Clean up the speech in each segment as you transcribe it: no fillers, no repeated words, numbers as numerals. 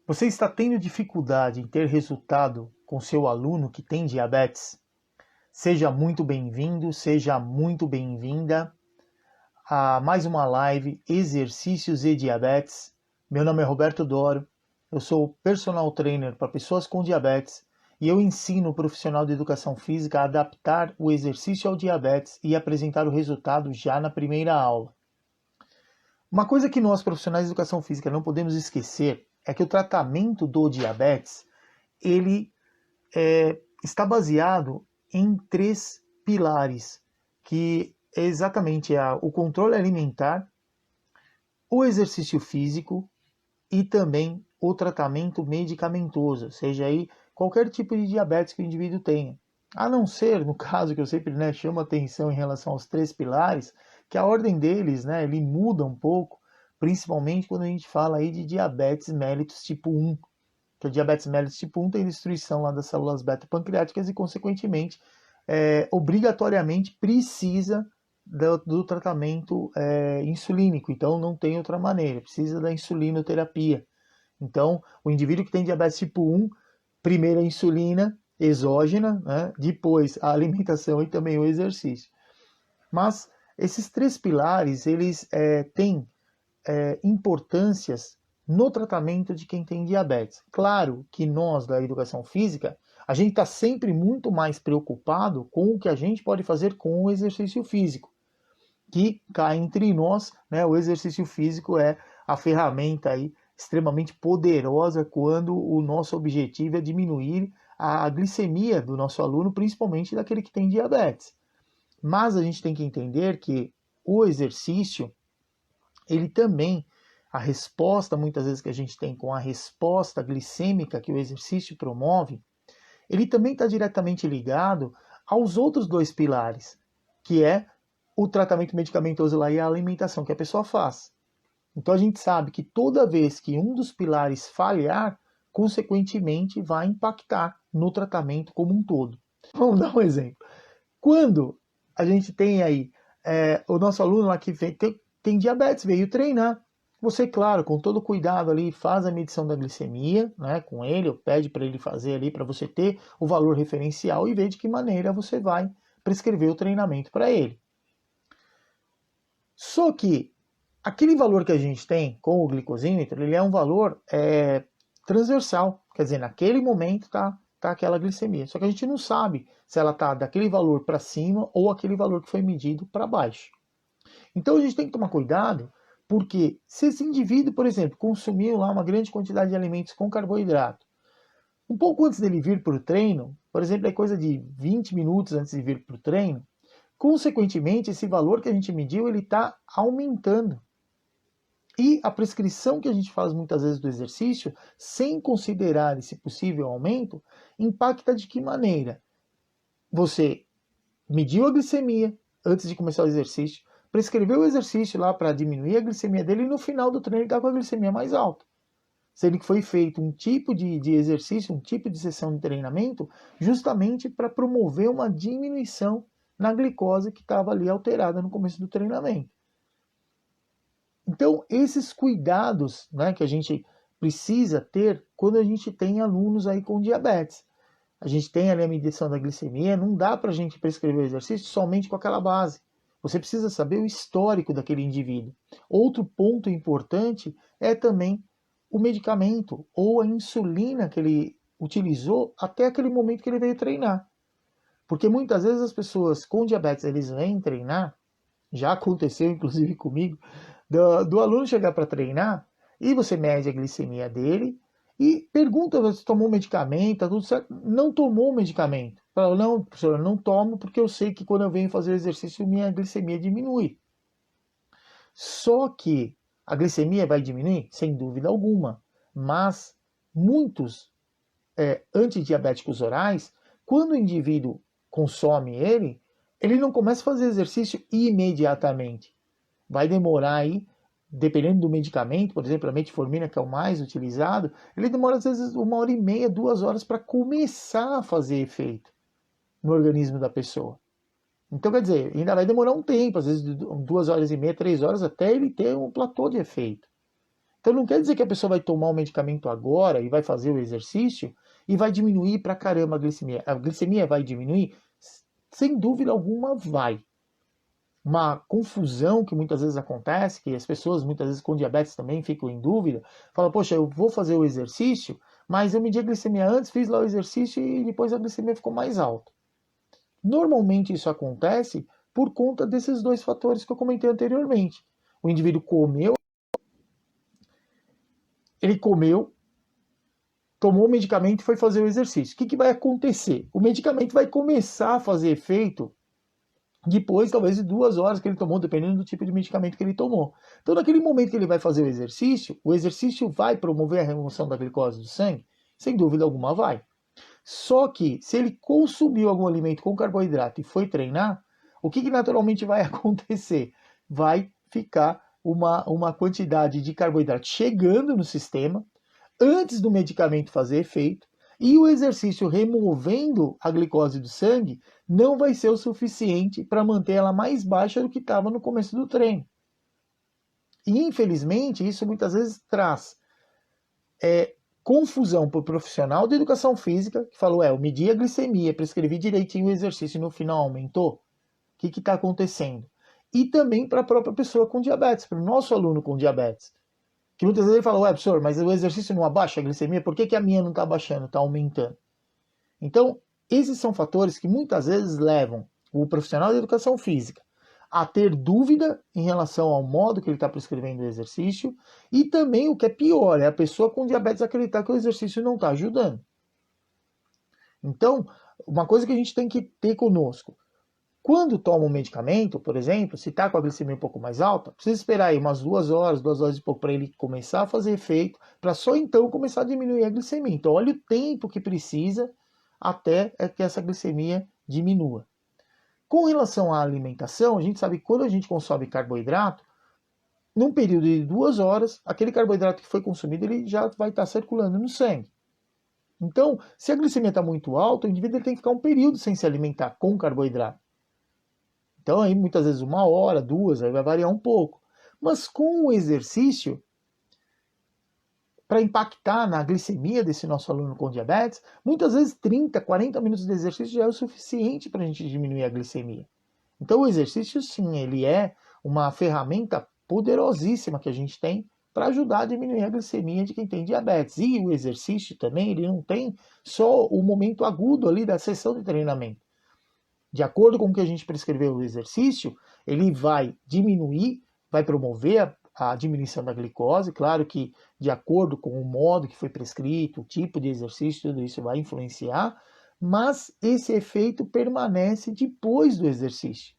Você está tendo dificuldade em ter resultado com seu aluno que tem diabetes? Seja muito bem-vindo, seja muito bem-vinda a mais uma live Exercícios e Diabetes. Meu nome é Roberto Doro, eu sou personal trainer para pessoas com diabetes e eu ensino o profissional de educação física a adaptar o exercício ao diabetes e apresentar o resultado já na primeira aula. Uma coisa que nós profissionais de educação física não podemos esquecer é que o tratamento do diabetes ele está baseado em 3 pilares, que é exatamente o controle alimentar, o exercício físico e também o tratamento medicamentoso, seja aí qualquer tipo de diabetes que o indivíduo tenha. A não ser, no caso que eu sempre chamo atenção em relação aos 3 pilares, que a ordem deles ele muda um pouco, principalmente quando a gente fala aí de diabetes mellitus tipo 1, que o diabetes mellitus tipo 1 tem destruição lá das células beta-pancreáticas e, consequentemente, obrigatoriamente precisa do tratamento insulínico. Então, não tem outra maneira, precisa da insulinoterapia. Então, o indivíduo que tem diabetes tipo 1, primeiro a insulina exógena, depois a alimentação e também o exercício. Mas esses 3 pilares, eles têm importâncias no tratamento de quem tem diabetes. Claro que nós, da educação física, a gente está sempre muito mais preocupado com o que a gente pode fazer com o exercício físico, que cá entre nós, o exercício físico é a ferramenta aí extremamente poderosa quando o nosso objetivo é diminuir a glicemia do nosso aluno, principalmente daquele que tem diabetes. Mas a gente tem que entender que o exercício, ele também, a resposta muitas vezes que a gente tem com a resposta glicêmica que o exercício promove, ele também está diretamente ligado aos outros 2 pilares, que é o tratamento medicamentoso lá e a alimentação que a pessoa faz. Então a gente sabe que toda vez que um dos pilares falhar, consequentemente vai impactar no tratamento como um todo. Vamos dar um exemplo. Quando a gente tem aí o nosso aluno lá que tem diabetes, veio treinar, você, claro, com todo cuidado ali, faz a medição da glicemia, com ele, ou pede para ele fazer ali, para você ter o valor referencial e ver de que maneira você vai prescrever o treinamento para ele. Só que aquele valor que a gente tem com o glicosímetro, ele é um valor transversal, quer dizer, naquele momento tá aquela glicemia. Só que a gente não sabe se ela tá daquele valor para cima ou aquele valor que foi medido para baixo. Então a gente tem que tomar cuidado, porque se esse indivíduo, por exemplo, consumiu lá uma grande quantidade de alimentos com carboidrato, um pouco antes dele vir para o treino, por exemplo, é coisa de 20 minutos antes de vir para o treino, consequentemente, esse valor que a gente mediu, ele está aumentando. E a prescrição que a gente faz muitas vezes do exercício, sem considerar esse possível aumento, impacta de que maneira? Você mediu a glicemia antes de começar o exercício, prescreveu o exercício lá para diminuir a glicemia dele e no final do treino ele está com a glicemia mais alta. Sendo que foi feito um tipo de exercício, um tipo de sessão de treinamento, justamente para promover uma diminuição na glicose que estava ali alterada no começo do treinamento. Então, esses cuidados que a gente precisa ter quando a gente tem alunos aí com diabetes. A gente tem ali a medição da glicemia, não dá para a gente prescrever o exercício somente com aquela base. Você precisa saber o histórico daquele indivíduo. Outro ponto importante é também o medicamento ou a insulina que ele utilizou até aquele momento que ele veio treinar. Porque muitas vezes as pessoas com diabetes, eles vêm treinar, já aconteceu inclusive comigo, do aluno chegar para treinar e você mede a glicemia dele e pergunta se tomou medicamento, tá tudo certo. Não tomou o medicamento. Fala, não, professor, eu não tomo porque eu sei que quando eu venho fazer exercício minha glicemia diminui. Só que a glicemia vai diminuir? Sem dúvida alguma. Mas muitos antidiabéticos orais, quando o indivíduo consome ele não começa a fazer exercício imediatamente. Vai demorar aí, dependendo do medicamento, por exemplo, a metformina, que é o mais utilizado, ele demora às vezes 1h30, 2 horas para começar a fazer efeito no organismo da pessoa. Então, quer dizer, ainda vai demorar um tempo, às vezes 2h30, 3 horas, até ele ter um platô de efeito. Então não quer dizer que a pessoa vai tomar o medicamento agora e vai fazer o exercício e vai diminuir pra caramba a glicemia. A glicemia vai diminuir? Sem dúvida alguma vai. Uma confusão que muitas vezes acontece, que as pessoas muitas vezes com diabetes também ficam em dúvida, falam, poxa, eu vou fazer o exercício, mas eu medi a glicemia antes, fiz lá o exercício e depois a glicemia ficou mais alta. Normalmente isso acontece por conta desses dois fatores que eu comentei anteriormente. O indivíduo comeu, tomou o medicamento e foi fazer o exercício. O que vai acontecer? O medicamento vai começar a fazer efeito depois, talvez, de 2 horas que ele tomou, dependendo do tipo de medicamento que ele tomou. Então, naquele momento que ele vai fazer o exercício vai promover a remoção da glicose do sangue? Sem dúvida alguma vai. Só que, se ele consumiu algum alimento com carboidrato e foi treinar, o que naturalmente vai acontecer? Vai ficar uma quantidade de carboidrato chegando no sistema, antes do medicamento fazer efeito, e o exercício removendo a glicose do sangue não vai ser o suficiente para manter ela mais baixa do que estava no começo do treino. E infelizmente isso muitas vezes traz confusão para o profissional da educação física, que falou, eu medi a glicemia, prescrevi direitinho o exercício e no final aumentou. O que está acontecendo? E também para a própria pessoa com diabetes, para o nosso aluno com diabetes. Que muitas vezes ele fala, professor, mas o exercício não abaixa a glicemia, por que a minha não está abaixando, está aumentando? Então, esses são fatores que muitas vezes levam o profissional de educação física a ter dúvida em relação ao modo que ele está prescrevendo o exercício e também, o que é pior, é a pessoa com diabetes acreditar que o exercício não está ajudando. Então, uma coisa que a gente tem que ter conosco, quando toma um medicamento, por exemplo, se está com a glicemia um pouco mais alta, precisa esperar aí umas 2 horas e pouco para ele começar a fazer efeito, para só então começar a diminuir a glicemia. Então olha o tempo que precisa até que essa glicemia diminua. Com relação à alimentação, a gente sabe que quando a gente consome carboidrato, num período de 2 horas, aquele carboidrato que foi consumido ele já vai estar circulando no sangue. Então, se a glicemia está muito alta, o indivíduo tem que ficar um período sem se alimentar com carboidrato. Então, aí muitas vezes 1 hora, 2, aí vai variar um pouco. Mas com o exercício, para impactar na glicemia desse nosso aluno com diabetes, muitas vezes 30, 40 minutos de exercício já é o suficiente para a gente diminuir a glicemia. Então, o exercício, sim, ele é uma ferramenta poderosíssima que a gente tem para ajudar a diminuir a glicemia de quem tem diabetes. E o exercício também, ele não tem só o momento agudo ali da sessão de treinamento. De acordo com o que a gente prescreveu o exercício, ele vai diminuir, vai promover a diminuição da glicose. Claro que de acordo com o modo que foi prescrito, o tipo de exercício, tudo isso vai influenciar, mas esse efeito permanece depois do exercício.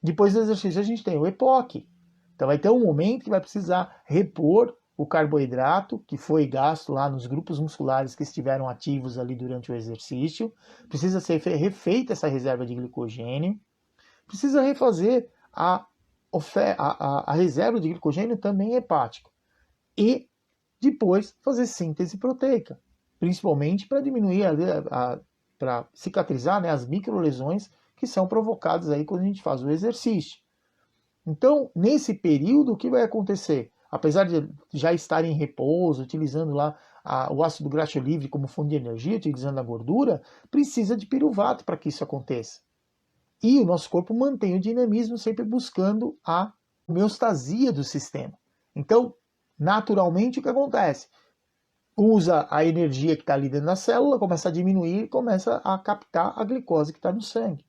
Depois do exercício a gente tem o EPOC. Então vai ter um momento que vai precisar repor o carboidrato que foi gasto lá nos grupos musculares que estiveram ativos ali durante o exercício, precisa ser refeita essa reserva de glicogênio, precisa refazer a reserva de glicogênio também hepático e depois fazer síntese proteica, principalmente para diminuir, para cicatrizar, né, as microlesões que são provocadas aí quando a gente faz o exercício. Então, nesse período, o que vai acontecer? Apesar de já estar em repouso, utilizando lá o ácido graxo livre como fonte de energia, utilizando a gordura, precisa de piruvato para que isso aconteça. E o nosso corpo mantém o dinamismo sempre buscando a homeostasia do sistema. Então, naturalmente, o que acontece? Usa a energia que está ali dentro da célula, começa a diminuir e começa a captar a glicose que está no sangue.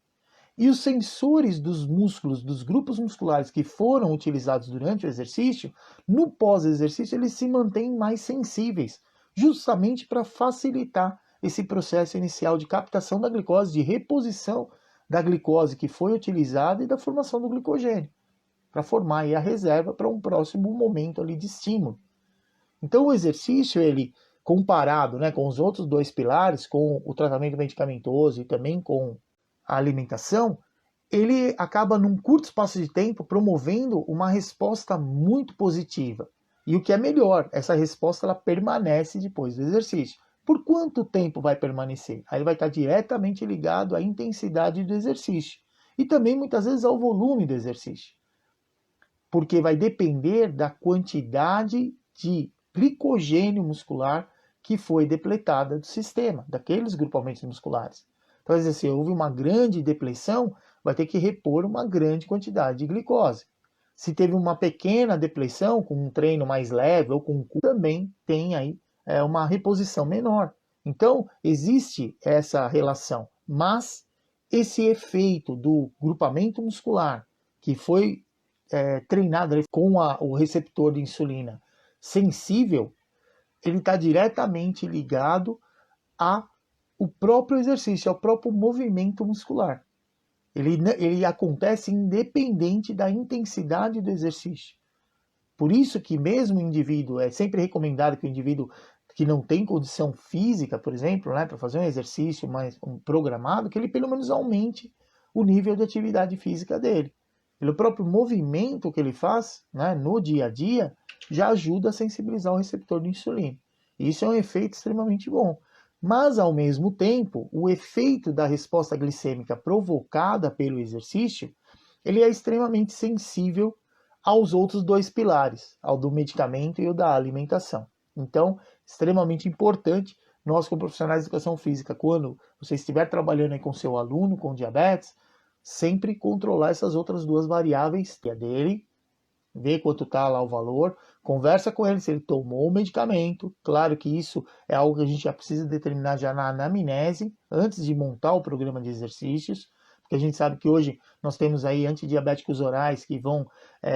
E os sensores dos músculos, dos grupos musculares que foram utilizados durante o exercício, no pós-exercício eles se mantêm mais sensíveis, justamente para facilitar esse processo inicial de captação da glicose, de reposição da glicose que foi utilizada e da formação do glicogênio, para formar aí a reserva para um próximo momento ali de estímulo. Então o exercício, ele comparado, né, com os outros dois pilares, com o tratamento medicamentoso e também com a alimentação, ele acaba num curto espaço de tempo promovendo uma resposta muito positiva. E o que é melhor, essa resposta ela permanece depois do exercício. Por quanto tempo vai permanecer? Aí vai estar diretamente ligado à intensidade do exercício e também muitas vezes ao volume do exercício. Porque vai depender da quantidade de glicogênio muscular que foi depletada do sistema, daqueles grupamentos musculares. Então, se houve uma grande depleção, vai ter que repor uma grande quantidade de glicose. Se teve uma pequena depleção, com um treino mais leve ou com também tem aí uma reposição menor. Então, existe essa relação, mas esse efeito do grupamento muscular que foi treinado com o receptor de insulina sensível, ele está diretamente ligado ao próprio exercício, ao próprio movimento muscular. Ele acontece independente da intensidade do exercício. Por isso que mesmo o indivíduo, é sempre recomendado que o indivíduo que não tem condição física, por exemplo, né, para fazer um exercício mais programado, que ele pelo menos aumente o nível de atividade física dele. Pelo próprio movimento que ele faz, né, no dia a dia, já ajuda a sensibilizar o receptor de insulina. Isso é um efeito extremamente bom. Mas, ao mesmo tempo, o efeito da resposta glicêmica provocada pelo exercício, ele é extremamente sensível aos outros dois pilares, ao do medicamento e o da alimentação. Então, extremamente importante, nós como profissionais de educação física, quando você estiver trabalhando aí com seu aluno com diabetes, sempre controlar essas outras duas variáveis, que é dele, ver quanto está lá o valor, conversa com ele se ele tomou o medicamento. Claro que isso é algo que a gente já precisa determinar já na anamnese, antes de montar o programa de exercícios, porque a gente sabe que hoje nós temos aí antidiabéticos orais que vão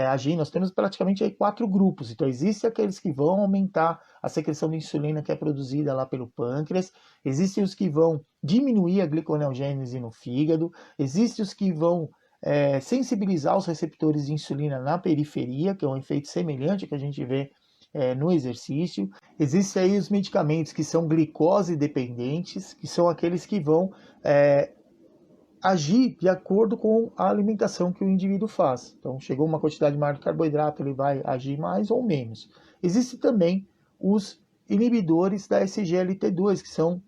agir, nós temos praticamente aí 4 grupos. Então existem aqueles que vão aumentar a secreção de insulina que é produzida lá pelo pâncreas, existem os que vão diminuir a gliconeogênese no fígado, existem os que vão sensibilizar os receptores de insulina na periferia, que é um efeito semelhante ao que a gente vê no exercício. Existem aí os medicamentos que são glicose dependentes, que são aqueles que vão agir de acordo com a alimentação que o indivíduo faz. Então, chegou uma quantidade maior de carboidrato, ele vai agir mais ou menos. Existem também os inibidores da SGLT2, que são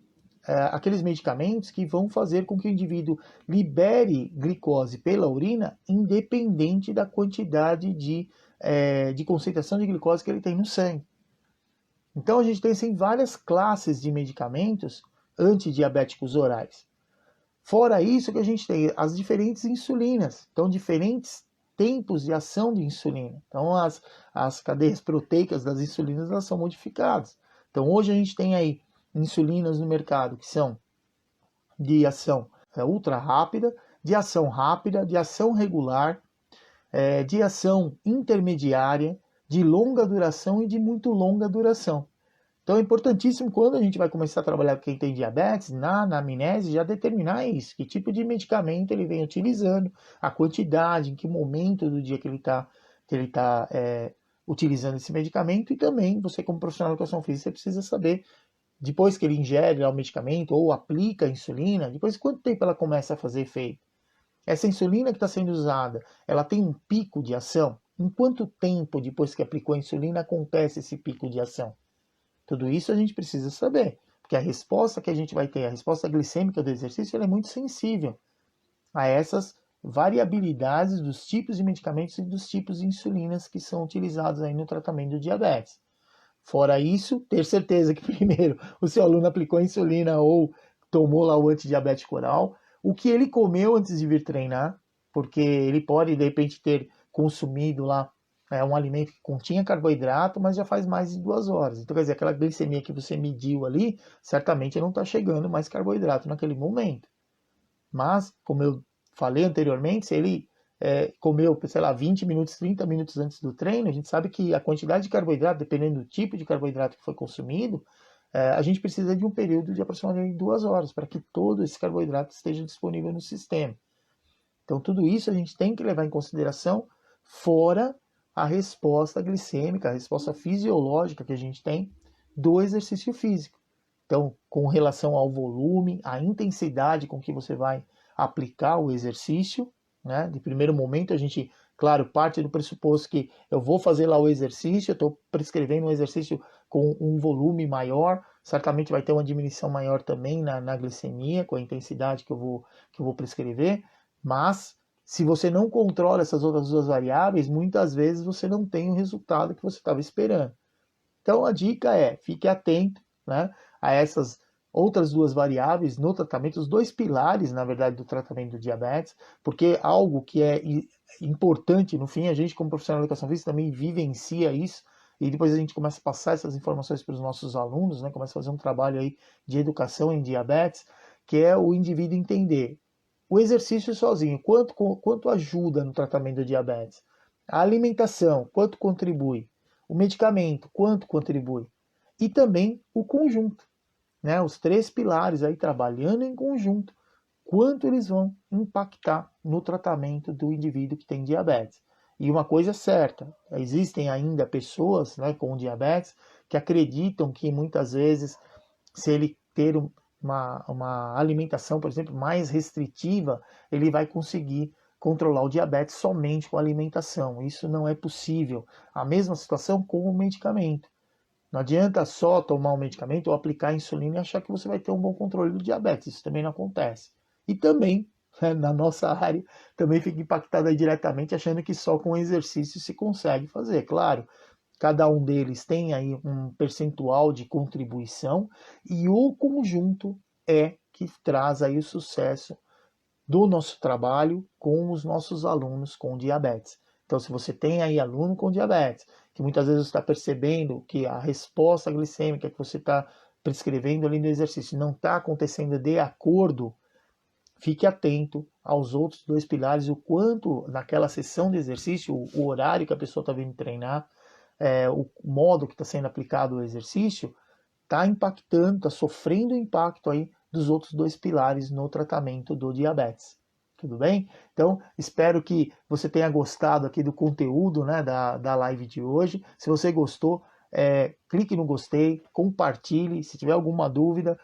aqueles medicamentos que vão fazer com que o indivíduo libere glicose pela urina, independente da quantidade de concentração de glicose que ele tem no sangue. Então, a gente tem assim, várias classes de medicamentos antidiabéticos orais. Fora isso que a gente tem as diferentes insulinas, então diferentes tempos de ação de insulina. Então as cadeias proteicas das insulinas elas são modificadas. Então hoje a gente tem aí insulinas no mercado que são de ação ultra rápida, de ação regular, de ação intermediária, de longa duração e de muito longa duração. Então é importantíssimo quando a gente vai começar a trabalhar com quem tem diabetes, na anamnese, já determinar isso, que tipo de medicamento ele vem utilizando, a quantidade, em que momento do dia que ele está utilizando esse medicamento, e também você como profissional de educação física, você precisa saber, depois que ele ingere o medicamento ou aplica a insulina, depois de quanto tempo ela começa a fazer efeito. Essa insulina que está sendo usada, ela tem um pico de ação? Em quanto tempo depois que aplicou a insulina acontece esse pico de ação? Tudo isso a gente precisa saber, porque a resposta que a gente vai ter, a resposta glicêmica do exercício, ela é muito sensível a essas variabilidades dos tipos de medicamentos e dos tipos de insulinas que são utilizados aí no tratamento do diabetes. Fora isso, ter certeza que primeiro o seu aluno aplicou a insulina ou tomou lá o antidiabético oral, o que ele comeu antes de vir treinar, porque ele pode de repente ter consumido lá um alimento que continha carboidrato, mas já faz mais de 2 horas. Então, quer dizer, aquela glicemia que você mediu ali, certamente não está chegando mais carboidrato naquele momento. Mas, como eu falei anteriormente, se ele comeu, sei lá, 20 minutos, 30 minutos antes do treino, a gente sabe que a quantidade de carboidrato, dependendo do tipo de carboidrato que foi consumido, a gente precisa de um período de aproximadamente 2 horas para que todo esse carboidrato esteja disponível no sistema. Então, tudo isso a gente tem que levar em consideração, fora a resposta glicêmica, a resposta fisiológica que a gente tem do exercício físico. Então, com relação ao volume, a intensidade com que você vai aplicar o exercício, né? De primeiro momento, a gente, claro, parte do pressuposto que eu vou fazer lá o exercício, eu estou prescrevendo um exercício com um volume maior, certamente vai ter uma diminuição maior também na glicemia, com a intensidade que eu vou prescrever, mas se você não controla essas outras duas variáveis, muitas vezes você não tem o resultado que você estava esperando. Então a dica é, fique atento, né, a essas outras duas variáveis no tratamento, os dois pilares, na verdade, do tratamento do diabetes, porque algo que é importante, no fim, a gente como profissional de educação física também vivencia isso, e depois a gente começa a passar essas informações para os nossos alunos, né, começa a fazer um trabalho aí de educação em diabetes, que é o indivíduo entender o exercício sozinho, quanto ajuda no tratamento do diabetes, a alimentação, quanto contribui, o medicamento, quanto contribui, e também o conjunto, né, os três pilares aí trabalhando em conjunto, quanto eles vão impactar no tratamento do indivíduo que tem diabetes. E uma coisa é certa, existem ainda pessoas, né, com diabetes que acreditam que muitas vezes, se ele ter uma alimentação, por exemplo, mais restritiva, ele vai conseguir controlar o diabetes somente com a alimentação. Isso não é possível. A mesma situação com o medicamento. Não adianta só tomar um medicamento ou aplicar insulina e achar que você vai ter um bom controle do diabetes. Isso também não acontece. E também, né, na nossa área, também fica impactado aí diretamente achando que só com exercício se consegue fazer. Claro, cada um deles tem aí um percentual de contribuição e o conjunto é que traz aí o sucesso do nosso trabalho com os nossos alunos com diabetes. Então, se você tem aí aluno com diabetes, que muitas vezes você está percebendo que a resposta glicêmica que você está prescrevendo ali no exercício não está acontecendo de acordo, fique atento aos outros dois pilares, o quanto naquela sessão de exercício, o horário que a pessoa está vindo treinar, o modo que está sendo aplicado o exercício, está impactando, está sofrendo o impacto aí dos outros dois pilares no tratamento do diabetes. Tudo bem? Então, espero que você tenha gostado aqui do conteúdo, né, da live de hoje. Se você gostou, clique no gostei, compartilhe. Se tiver alguma dúvida,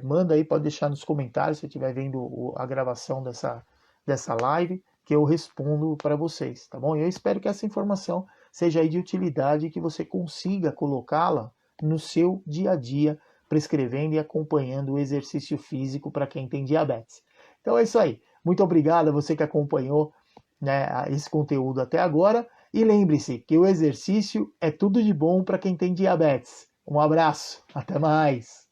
manda aí, pode deixar nos comentários se estiver vendo a gravação dessa live, que eu respondo para vocês, tá bom? Eu espero que essa informação seja aí de utilidade e que você consiga colocá-la no seu dia a dia, prescrevendo e acompanhando o exercício físico para quem tem diabetes. Então é isso aí. Muito obrigado a você que acompanhou, né, esse conteúdo até agora. E lembre-se que o exercício é tudo de bom para quem tem diabetes. Um abraço, até mais!